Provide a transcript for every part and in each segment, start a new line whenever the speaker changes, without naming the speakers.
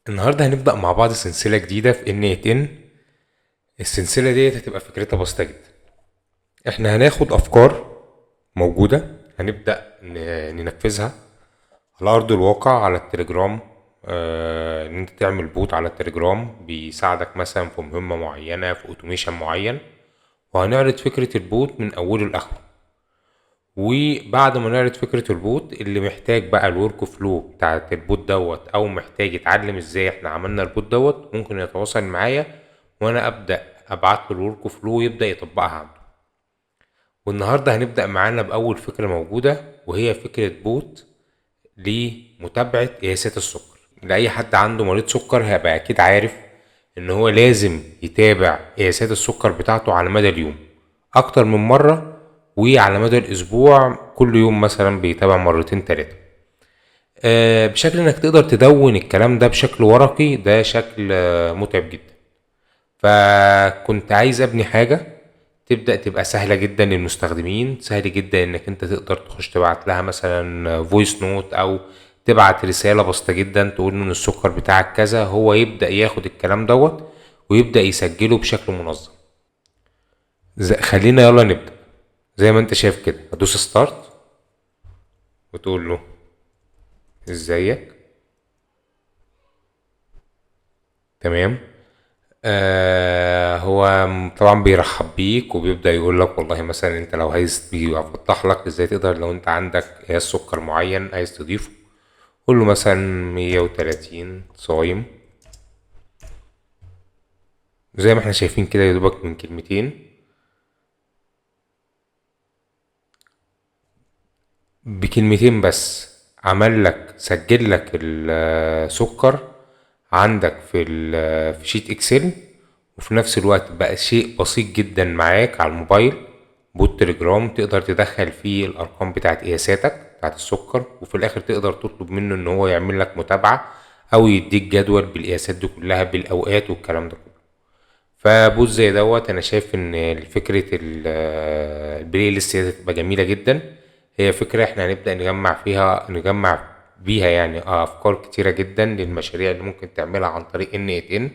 النهارده هنبدأ مع بعض سلسلة جديدة في ان السلسلة ديت هتبقى فكرتها بسيطة جدا. احنا هناخد أفكار موجودة، هنبدأ ننفذها على أرض الواقع على التليجرام. إن أنت تعمل بوت على التليجرام بيساعدك مثلا في مهمة معينة، في أوتوميشن معين، وهنعرض فكرة البوت من أوله لآخره. وبعد ما نعرض فكرة البوت، اللي محتاج بقى الورك فلو بتاعت البوت دوت او محتاج يتعلم ازاي احنا عملنا البوت دوت، ممكن يتواصل معايا وانا ابدأ ابعت له الورك فلو ويبدأ يطبقها عنده. والنهاردة هنبدأ معانا بأول فكرة موجودة، وهي فكرة بوت لمتابعة قياسات السكر. لأي حد عنده مريض سكر هيبقى أكيد عارف إن هو لازم يتابع قياسات السكر بتاعته على مدى اليوم أكتر من مرة، وعلى مدى الأسبوع كل يوم مثلا بيتابع مرتين تلاتة. بشكل إنك تقدر تدون الكلام ده بشكل ورقي، ده شكل متعب جدا. فكنت عايز ابني حاجة تبدأ تبقى سهلة جدا للمستخدمين، سهل جدا انك انت تقدر تخش تبعت لها مثلا فويس نوت، او تبعت رسالة بسيطة جدا تقول له ان السكر بتاعك كذا، هو يبدأ ياخد الكلام دوت ويبدأ يسجله بشكل منظم. خلينا يلا نبدأ. زي ما انت شايف كده، هدوس ستارت وتقول له ازيك. تمام. هو طبعا بيرحب بيك وبيبدأ يقول لك والله مثلا انت لو عايز بيوضح لك ازاي تقدر، لو انت عندك قياس سكر معين عايز تضيفه، قول له مثلا 130 صايم. زي ما احنا شايفين كده، يدوبك من كلمتين، بكلمتين بس عمل لك سجل لك السكر عندك في شيت اكسل. وفي نفس الوقت بقى شيء بسيط جدا معاك على الموبايل، بوت تليجرام تقدر تدخل فيه الارقام بتاعت قياساتك بتاعت السكر، وفي الاخر تقدر تطلب منه ان هو يعمل لك متابعة او يديك جدول بالقياسات دي كلها بالاوقات والكلام ده كله. فبوت زي دوت انا شايف ان فكرة البلاي ليست دي تبقى جميلة جدا. هي فكرة احنا هنبدأ نجمع بيها يعني افكار كتيرة جدا للمشاريع اللي ممكن تعملها عن طريق ان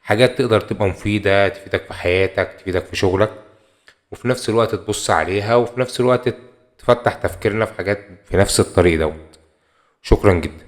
حاجات تقدر تبقى مفيدة تفيدك في حياتك، تفيدك في شغلك، وفي نفس الوقت تبص عليها، وفي نفس الوقت تفتح تفكيرنا في حاجات في نفس الطريق دوت. شكرا جدا.